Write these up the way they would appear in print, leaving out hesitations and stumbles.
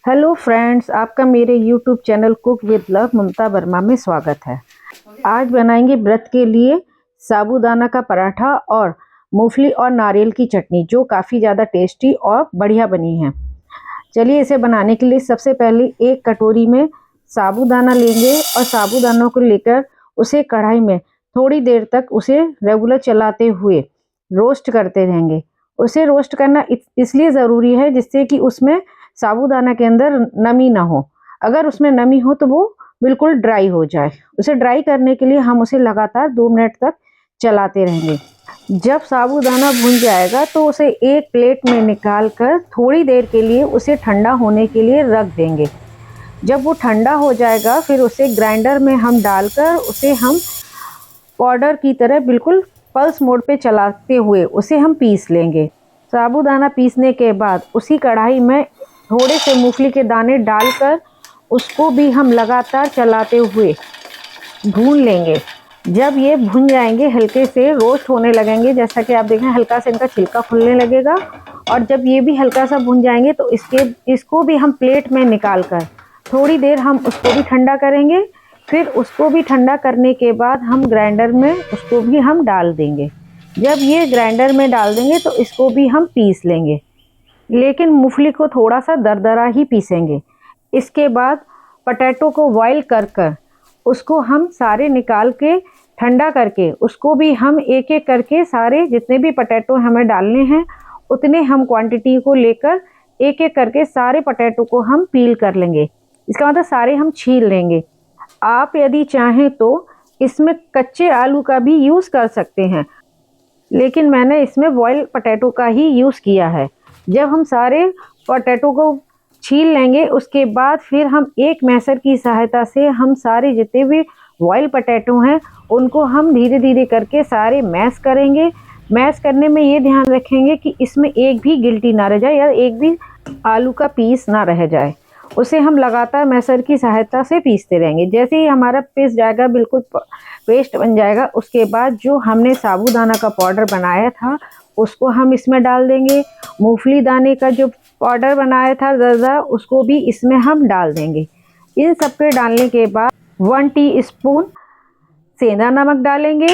Hello friends, आपका मेरे YouTube channel Cook with Love Mamta Verma में स्वागत है। आज बनाएंगे व्रत के लिए साबूदाना का पराठा और मूंगफली और नारियल की चटनी, जो काफ़ी ज़्यादा टेस्टी और बढ़िया बनी है। चलिए, इसे बनाने के लिए सबसे पहले एक कटोरी में साबूदाना लेंगे और साबूदाना को लेकर उसे कढ़ाई में थोड़ी देर तक उसे रेगुलर चलाते हुए रोस्ट करते रहेंगे। उसे रोस्ट करना इसलिए ज़रूरी है जिससे कि उसमें साबूदाना के अंदर नमी ना हो। अगर उसमें नमी हो तो वो बिल्कुल ड्राई हो जाए। उसे ड्राई करने के लिए हम उसे लगातार 2 मिनट तक चलाते रहेंगे। जब साबूदाना भुन जाएगा तो उसे एक प्लेट में निकाल कर थोड़ी देर के लिए उसे ठंडा होने के लिए रख देंगे। जब वो ठंडा हो जाएगा फिर उसे ग्राइंडर में हम डालकर उसे हम पाउडर की तरह बिल्कुल पल्स मोड पे चलाते हुए उसे हम पीस लेंगे। साबूदाना पीसने के बाद उसी कढ़ाई में थोड़े से मूंगफली के दाने डालकर उसको भी हम लगातार चलाते हुए भून लेंगे। जब ये भुन जाएंगे, हल्के से रोस्ट होने लगेंगे, जैसा कि आप देखें हल्का सा इनका छिलका खुलने लगेगा। और जब ये भी हल्का सा भुन जाएंगे तो इसको भी हम प्लेट में निकाल कर थोड़ी देर हम उसको भी ठंडा करेंगे। फिर उसको भी ठंडा करने के बाद हम ग्राइंडर में उसको भी हम डाल देंगे। जब ये ग्राइंडर में डाल देंगे तो इसको भी हम पीस लेंगे, लेकिन मूंगफली को थोड़ा सा दरदरा ही पीसेंगे। इसके बाद पटेटो को बॉईल कर कर उसको हम सारे निकाल के ठंडा करके उसको भी हम एक एक करके सारे जितने भी पटेटो हमें डालने हैं उतने हम क्वांटिटी को लेकर एक एक करके सारे पटेटो को हम पील कर लेंगे। इसका मतलब सारे हम छील लेंगे। आप यदि चाहें तो इसमें कच्चे आलू का भी यूज़ कर सकते हैं, लेकिन मैंने इसमें बॉयल पटेटो का ही यूज़ किया है। जब हम सारे पोटैटो को छील लेंगे उसके बाद फिर हम एक मैशर की सहायता से हम सारे जितने भी बॉयल पोटैटो हैं उनको हम धीरे धीरे करके सारे मैश करेंगे। मैश करने में ये ध्यान रखेंगे कि इसमें एक भी गिल्टी ना रह जाए या एक भी आलू का पीस ना रह जाए। उसे हम लगातार मैशर की सहायता से पीसते रहेंगे। जैसे ही हमारा पीस जाएगा, बिल्कुल पेस्ट बन जाएगा, उसके बाद जो हमने साबूदाना का पाउडर बनाया था उसको हम इसमें डाल देंगे। मूंगफली दाने का जो पाउडर बनाया था ज़रा, उसको भी इसमें हम डाल देंगे। इन सब के डालने के बाद 1 टीस्पून सेंधा नमक डालेंगे,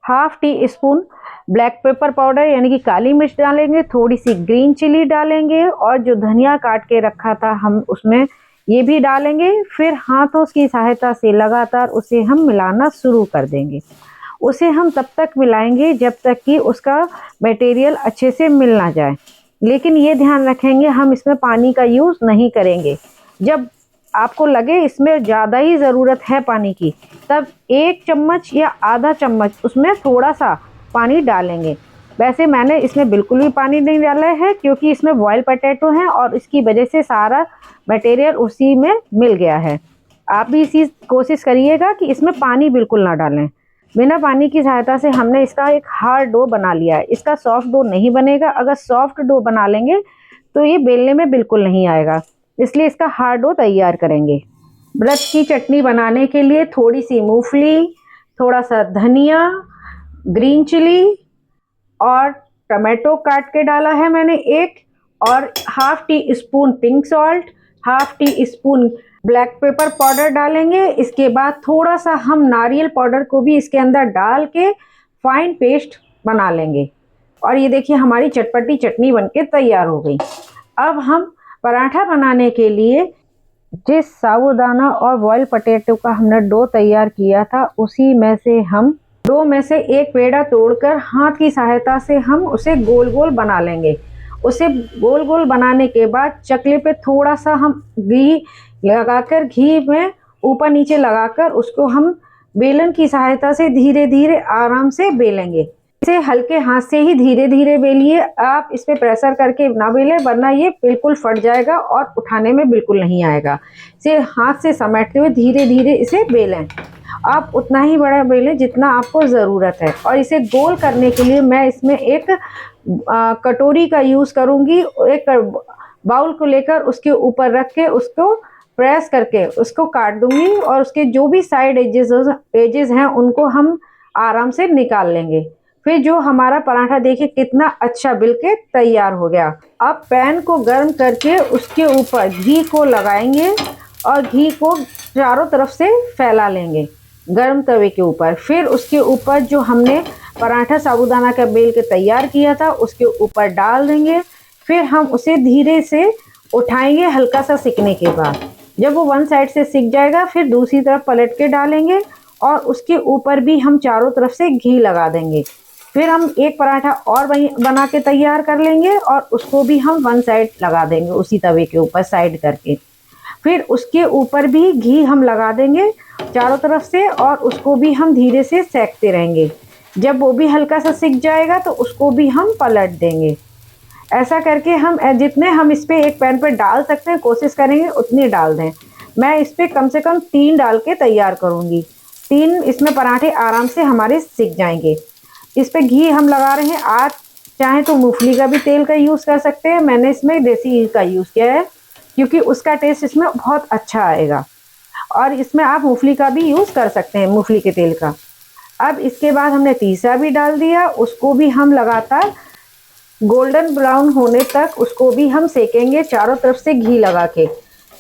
half tea spoon black pepper powder यानी कि काली मिर्च डालेंगे, थोड़ी सी ग्रीन चिली डालेंगे और जो धनिया काट के रखा था हम उसमें ये भी डालेंगे। फिर हाथों की सहायता से लगातार उसे हम मिलाना शुरू कर देंगे। उसे हम तब तक मिलाएंगे जब तक कि उसका मटेरियल अच्छे से मिल ना जाए, लेकिन ये ध्यान रखेंगे हम इसमें पानी का यूज़ नहीं करेंगे। जब आपको लगे इसमें ज़्यादा ही ज़रूरत है पानी की, तब 1 चम्मच या आधा चम्मच उसमें थोड़ा सा पानी डालेंगे। वैसे मैंने इसमें बिल्कुल भी पानी नहीं डाला है क्योंकि इसमें बॉयल पोटैटो हैं और इसकी वजह से सारा मटेरियल उसी में मिल गया है। आप भी इसी कोशिश करिएगा कि इसमें पानी बिल्कुल ना डालें। बिना पानी की सहायता से हमने इसका एक हार्ड डो बना लिया है। इसका सॉफ्ट डो नहीं बनेगा। अगर सॉफ्ट डो बना लेंगे तो ये बेलने में बिल्कुल नहीं आएगा, इसलिए इसका हार्ड डो तैयार करेंगे। व्रत की चटनी बनाने के लिए थोड़ी सी मूंगफली, थोड़ा सा धनिया, ग्रीन चिली और टमाटो काट के डाला है मैंने एक, और half tea spoon pink salt, half tea spoon black pepper powder डालेंगे। इसके बाद थोड़ा सा हम नारियल पाउडर को भी इसके अंदर डाल के फाइन पेस्ट बना लेंगे। और ये देखिए हमारी चटपटी चटनी बनके तैयार हो गई। अब हम पराठा बनाने के लिए जिस साबूदाना और बॉयल पोटैटो का हमने डो तैयार किया था उसी में से हम डो में से एक पेड़ा तोड़कर हाथ की सहायता से हम उसे गोल गोल बना लेंगे। उसे गोल गोल बनाने के बाद चकले पे थोड़ा सा हम घी लगाकर, घी में ऊपर नीचे लगाकर उसको हम बेलन की सहायता से धीरे धीरे आराम से बेलेंगे। इसे हल्के हाथ से ही धीरे धीरे बेलिए, आप इस पे प्रेशर करके ना बेलें वरना ये बिल्कुल फट जाएगा और उठाने में बिल्कुल नहीं आएगा। इसे हाथ से समेटते हुए धीरे धीरे इसे बेलें। आप उतना ही बड़ा बेलें जितना आपको ज़रूरत है। और इसे गोल करने के लिए मैं इसमें एक कटोरी का यूज़ करूँगी। एक बाउल को लेकर उसके ऊपर रख के उसको प्रेस करके उसको काट दूंगी और उसके जो भी साइड एजेस हैं उनको हम आराम से निकाल लेंगे। फिर जो हमारा पराठा देखिए कितना अच्छा बिल के तैयार हो गया। अब पैन को गर्म करके उसके ऊपर घी को लगाएंगे और घी को चारों तरफ से फैला लेंगे गर्म तवे के ऊपर। फिर उसके ऊपर जो हमने पराठा साबूदाना का बेल के तैयार किया था उसके ऊपर डाल देंगे। फिर हम उसे धीरे से उठाएंगे हल्का सा सिकने के बाद। जब वो वन साइड से सिक जाएगा फिर दूसरी तरफ पलट के डालेंगे और उसके ऊपर भी हम चारों तरफ से घी लगा देंगे। फिर हम एक पराठा और बना के तैयार कर लेंगे और उसको भी हम वन साइड लगा देंगे उसी तवे के ऊपर साइड करके। फिर उसके ऊपर भी घी हम लगा देंगे चारों तरफ से और उसको भी हम धीरे से सेकते रहेंगे। जब वो भी हल्का सा सिक जाएगा तो उसको भी हम पलट देंगे। ऐसा करके हम जितने हम इस पर एक पैन पर डाल सकते हैं कोशिश करेंगे उतने डाल दें। मैं इस पर कम से कम 3 डाल के तैयार करूँगी। 3 इसमें पराठे आराम से हमारे सिक जाएंगे। इस पर घी हम लगा रहे हैं। आप चाहें तो मूंगफली का भी तेल का यूज़ कर सकते हैं। मैंने इसमें देसी घी का यूज़ किया है क्योंकि उसका टेस्ट इसमें बहुत अच्छा आएगा। और इसमें आप मूंगफली का भी यूज़ कर सकते हैं, मूंगफली के तेल का। अब इसके बाद हमने तीसरा भी डाल दिया, उसको भी हम लगातार गोल्डन ब्राउन होने तक उसको भी हम सेकेंगे चारों तरफ से घी लगा के।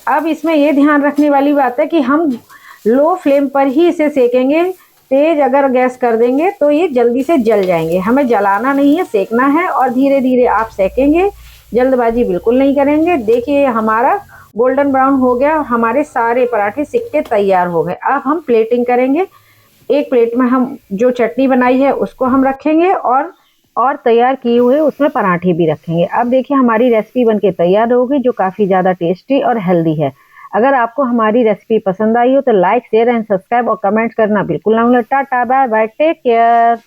अब इसमें ये ध्यान रखने वाली बात है कि हम लो फ्लेम पर ही इसे सेकेंगे। तेज अगर गैस कर देंगे तो ये जल्दी से जल जाएंगे। हमें जलाना नहीं है, सेकना है और धीरे धीरे आप सेकेंगे, जल्दबाजी बिल्कुल नहीं करेंगे। देखिए हमारा गोल्डन ब्राउन हो गया और हमारे सारे पराठे सिक के तैयार हो गए। अब हम प्लेटिंग करेंगे। एक प्लेट में हम जो चटनी बनाई है उसको हम रखेंगे और तैयार किए हुए उसमें पराठे भी रखेंगे। अब देखिए हमारी रेसिपी बनके तैयार हो गई जो काफ़ी ज़्यादा टेस्टी और हेल्दी है। अगर आपको हमारी रेसिपी पसंद आई हो तो लाइक शेयर एंड सब्सक्राइब और कमेंट करना बिल्कुल ना भूलें। Tata bye bye, take care.